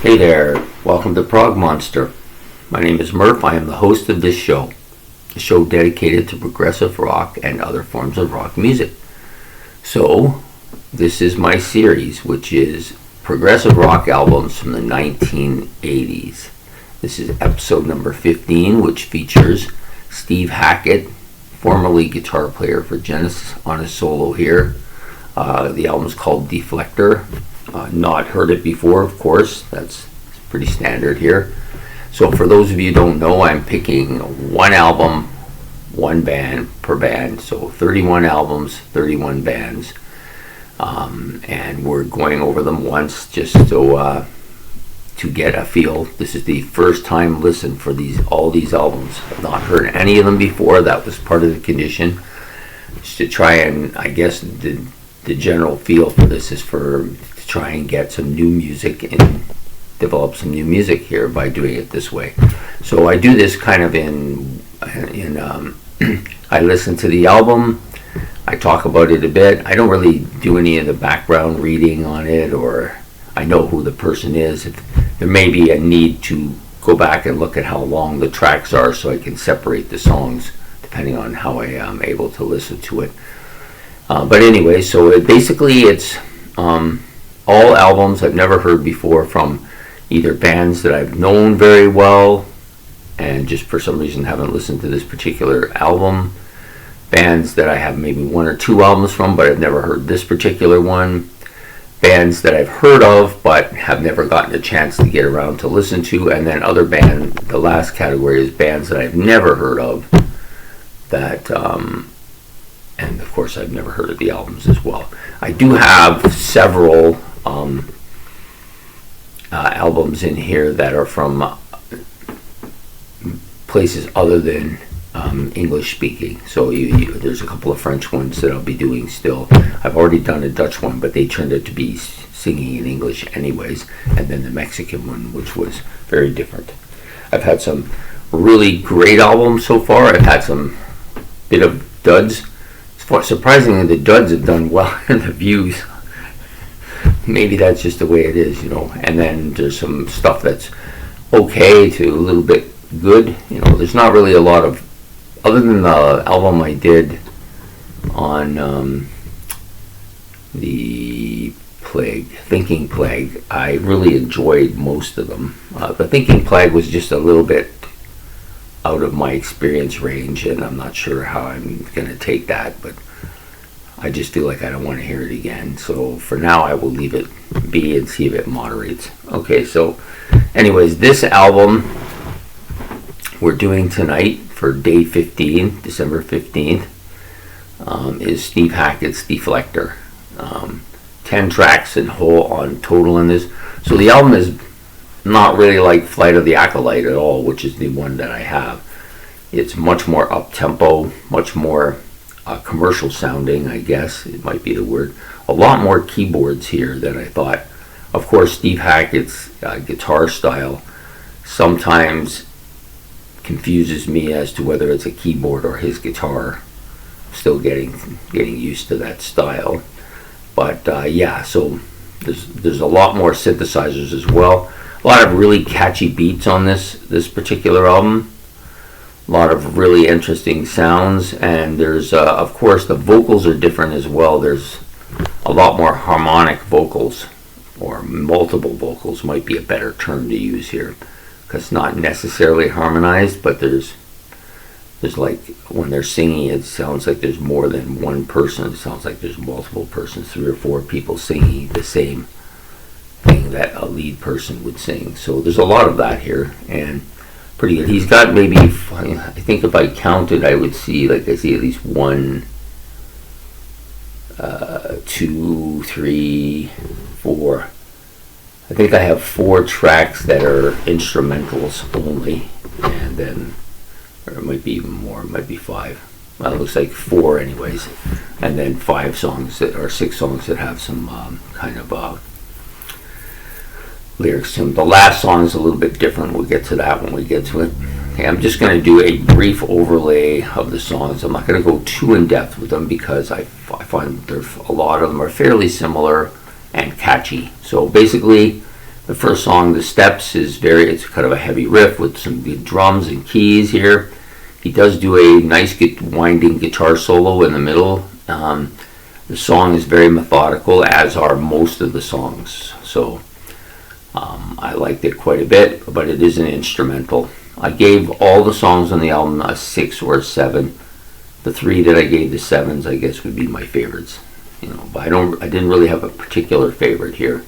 Hey there, welcome to Prog Monster. My name is Murph. I am the host of this show, a show dedicated to progressive rock and other forms of rock music. So, this is my series, which is progressive rock albums from the 1980s. This is episode number 15, which features Steve Hackett, formerly guitar player for Genesis, on a solo here. The album is called Defector. Not heard it before, of course. That's pretty standard here. So for those of you who don't know, I'm picking one album, one band per band. So 31 albums, 31 bands. And we're going over them once just to get a feel. This is the first time listen for all these albums. I've not heard any of them before. That was part of the condition. Just to try and, I guess, the general feel for this is to try and get some new music and develop some new music here by doing it this way. So I do this kind of I listen to the album, I talk about it a bit. I don't really do any of the background reading on it, or I know who the person is. There may be a need to go back and look at how long the tracks are so I can separate the songs depending on how I am able to listen to it. But anyway, so it's all albums I've never heard before from either bands that I've known very well and just for some reason haven't listened to this particular album, bands that I have maybe one or two albums from but I've never heard this particular one, bands that I've heard of but have never gotten a chance to get around to listen to, and then other band. The last category is bands that I've never heard of that and of course I've never heard of the albums as well. I do have several albums in here that are from places other than English speaking. So there's a couple of French ones that I'll be doing still. I've already done a Dutch one, but they turned out to be singing in English anyways. And then the Mexican one, which was very different. I've had some really great albums so far. I've had some bit of duds. Surprisingly, the duds have done well in the views. Maybe that's just the way it is, And then there's some stuff that's okay to a little bit good. There's not really a lot of, other than the album I did on the Thinking Plague. I really enjoyed most of them. The Thinking Plague was just a little bit out of my experience range, and I'm not sure how I'm going to take that, but I just feel like I don't want to hear it again. So for now I will leave it be and see if it moderates. Okay, so anyways, this album we're doing tonight for day 15, December 15th, is Steve Hackett's Defector. 10 tracks in total in this. So the album is not really like Flight of the Acolyte at all, which is the one that I have. It's much more up-tempo, much more commercial sounding, I guess it might be the word. A lot more keyboards here than I thought. Of course, Steve Hackett's guitar style sometimes confuses me as to whether it's a keyboard or his guitar. Still getting used to that style. But so there's a lot more synthesizers as well. A lot of really catchy beats on this particular album. A lot of really interesting sounds, and there's of course the vocals are different as well. There's a lot more harmonic vocals, or multiple vocals might be a better term to use here, because it's not necessarily harmonized, but there's like when they're singing, it sounds like there's more than one person. It sounds like there's multiple persons, 3 or 4 people singing the same thing that a lead person would sing. So there's a lot of that here, and pretty good. He's got maybe, I think if I counted, I see at least 1, 2, 3, 4. I think I have 4 tracks that are instrumentals only, and then, or it might be even more, it might be 5. Well, it looks like 4 anyways, and then 6 songs that have some kind of lyrics to them. The last song is a little bit different. We'll get to that when we get to it. Okay, I'm just going to do a brief overlay of the songs. I'm not going to go too in depth with them because I find a lot of them are fairly similar and catchy. So basically, The first song, The Steps, it's kind of a heavy riff with some good drums and keys here. He does do a nice winding guitar solo in the middle. The song is very methodical, as are most of the songs. So I liked it quite a bit, but it is an instrumental. I gave all the songs on the album a 6 or a 7. The 3 that I gave the 7s, I guess, would be my favorites. But I didn't really have a particular favorite here.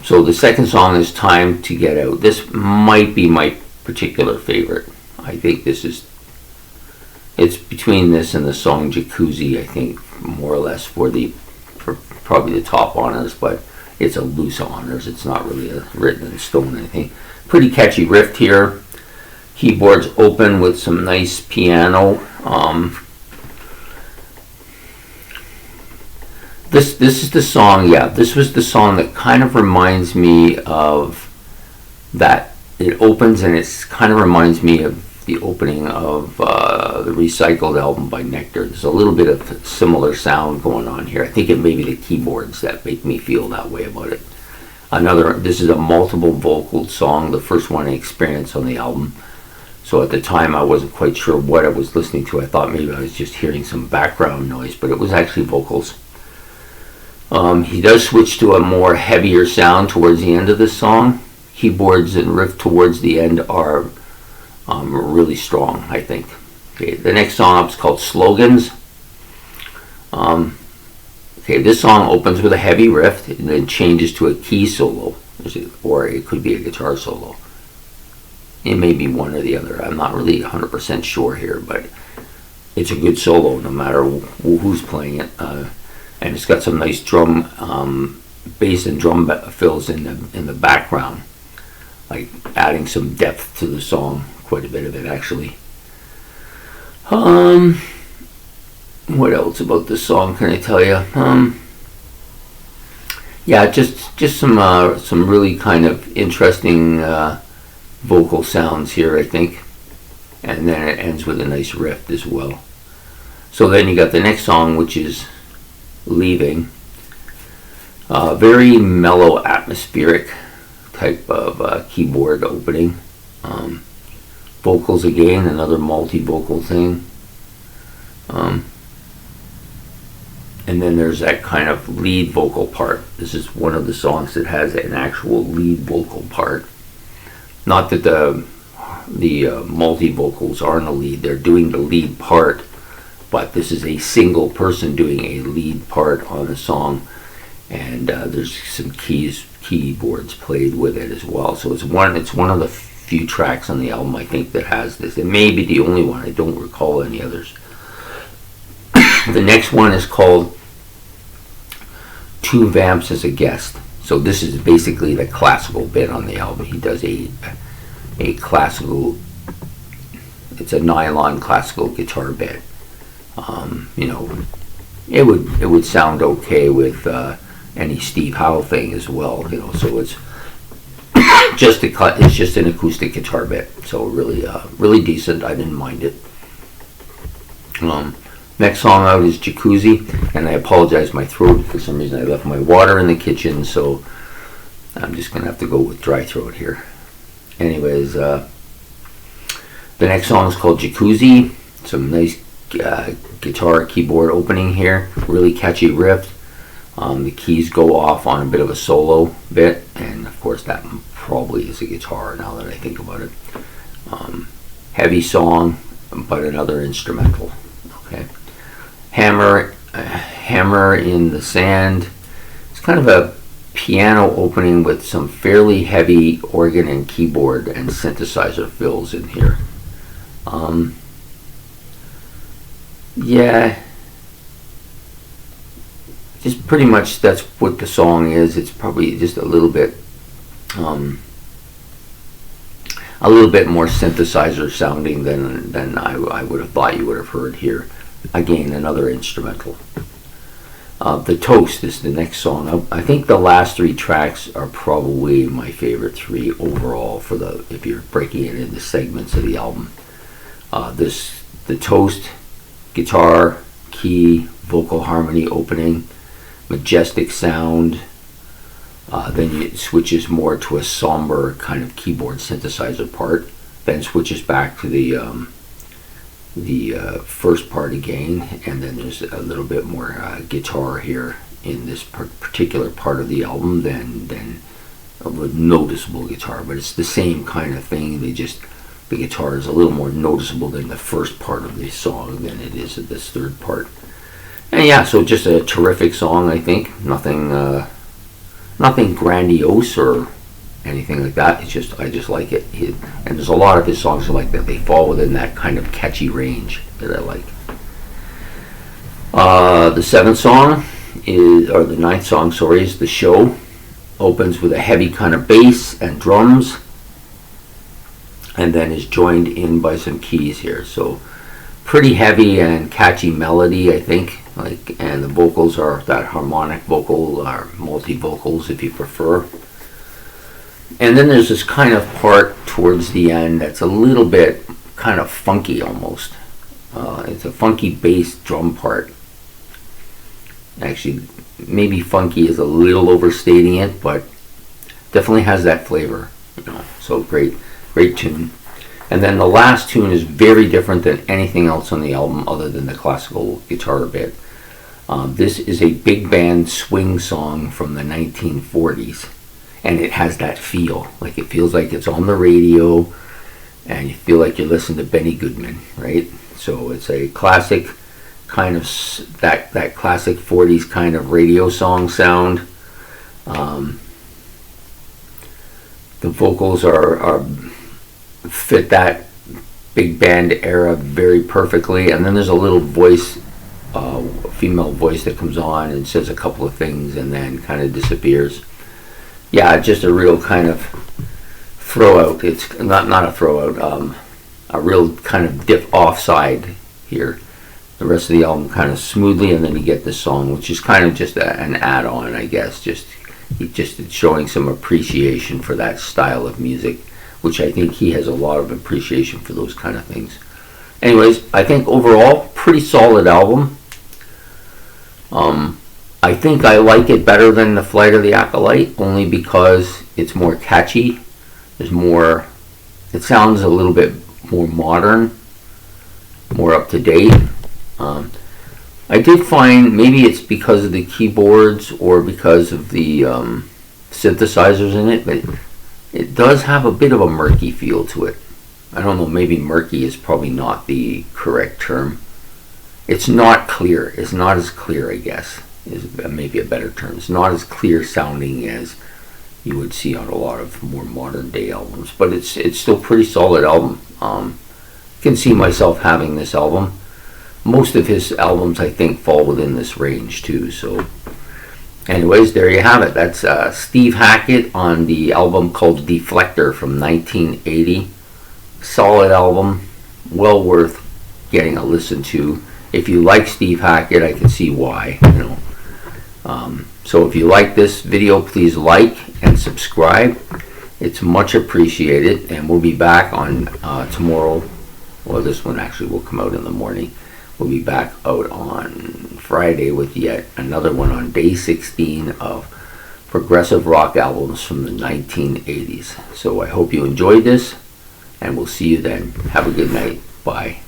So the second song is Time to Get Out. This might be my particular favorite. I think it's between this and the song Jacuzzi, I think, more or less, for probably the top honors, but it's a loose honors. It's not really written in stone or anything. Pretty catchy riff here. Keyboards open with some nice piano. This is the song, this was the song that kind of reminds me of that. It opens and it kind of reminds me of the opening of the Recycled album by Nectar. There's a little bit of similar sound going on here. I think it may be the keyboards that make me feel that way about it. This is a multiple vocal song, the first one I experienced on the album. So at the time I wasn't quite sure what I was listening to. I thought maybe I was just hearing some background noise, but it was actually vocals. He does switch to a more heavier sound towards the end of this song. Keyboards and riff towards the end are really strong, I think. Okay, the next song up is called Slogans. This song opens with a heavy riff and then changes to a key solo, or it could be a guitar solo. It may be one or the other. I'm not really 100% sure here, but it's a good solo no matter who's playing it. And it's got some nice drum, bass and drum fills in the background, like adding some depth to the song. Quite a bit of it, actually. What else about this song can I tell you? Just some really kind of interesting vocal sounds here, I think, and then it ends with a nice riff as well. So then you got the next song, which is Leaving. Very mellow, atmospheric type of keyboard opening. Vocals again, another multi-vocal thing. And then there's that kind of lead vocal part. This is one of the songs that has an actual lead vocal part. Not that the multi-vocals aren't a lead, they're doing the lead part, but this is a single person doing a lead part on a song, and there's some keyboards played with it as well. So it's one of the few tracks on the album, I think, that has this. It may be the only one. I don't recall any others. The next one is called Two Vamps as a Guest. So this is basically the classical bit on the album. He does a classical, it's a nylon classical guitar bit. It would sound okay with any Steve Howe thing as well. So it's just an acoustic guitar bit. So really decent. I didn't mind it. Next song out is Jacuzzi, and I apologize, my throat, for some reason I left my water in the kitchen, so I'm just going to have to go with dry throat here. Anyways, the next song is called Jacuzzi. Some nice guitar keyboard opening here, really catchy riff. The keys go off on a bit of a solo bit, and of course that probably is a guitar now that I think about it. Heavy song, but another instrumental. Okay. Hammer in the Sand. It's kind of a piano opening with some fairly heavy organ and keyboard and synthesizer fills in here. Just pretty much that's what the song is. It's probably just a little bit more synthesizer sounding than I would have thought you would have heard here. Again, another instrumental. The Toast is the next song. I think the last three tracks are probably my favorite three overall if you're breaking it into segments of the album. The Toast, guitar, key, vocal harmony opening, majestic sound. Then it switches more to a somber kind of keyboard synthesizer part. Then switches back to the first part again, and then there's a little bit more guitar here in this particular part of the album than a noticeable guitar, but it's the same kind of thing. The guitar is a little more noticeable in the first part of the song than it is in this third part. And yeah, so just a terrific song, I think. Nothing grandiose or anything like that. It's just, I just like it. And there's a lot of his songs are like that. They fall within that kind of catchy range that I like. The ninth song, is The Show. Opens with a heavy kind of bass and drums, and then is joined in by some keys here. So pretty heavy and catchy melody, I think. And the vocals are that harmonic vocal, or multi-vocals if you prefer. And then there's this kind of part towards the end that's a little bit kind of funky almost. It's a funky bass drum part. Actually, maybe funky is a little overstating it, but definitely has that flavor. So great tune. And then the last tune is very different than anything else on the album other than the classical guitar bit. This is a big band swing song from the 1940s, and it has that feel. It feels like it's on the radio, and you feel like you're listening to Benny Goodman, right? So it's a classic kind of that classic 40s kind of radio song sound. The vocals are fit that big band era very perfectly, and then there's a little voice, female voice that comes on and says a couple of things and then kind of disappears. Yeah, just a real kind of throw out. It's not a throw out, a real kind of dip offside here. The rest of the album kind of smoothly, and then you get this song, which is kind of just an add-on, I guess, just showing some appreciation for that style of music, which I think he has a lot of appreciation for those kind of things. Anyways, I think overall, pretty solid album. I think I like it better than The Flight of the Acolyte, only because it's more catchy. It sounds a little bit more modern, more up to date. I did find, maybe it's because of the keyboards or because of the synthesizers in it, but it does have a bit of a murky feel to it. I don't know, maybe murky is probably not the correct term. It's not clear. It's not as clear, I guess, is maybe a better term. It's not as clear sounding as you would see on a lot of more modern day albums, but it's still a pretty solid album. I can see myself having this album. Most of his albums, I think, fall within this range too. So anyways, there you have it. That's Steve Hackett on the album called Deflector from 1980. Solid album, well worth getting a listen to. If you like Steve Hackett, I can see why. So if you like this video, please like and subscribe. It's much appreciated, and we'll be back on tomorrow. Well, this one actually will come out in the morning. We'll be back out on Friday with yet another one on day 16 of progressive rock albums from the 1980s. So I hope you enjoyed this, and we'll see you then. Have a good night. Bye.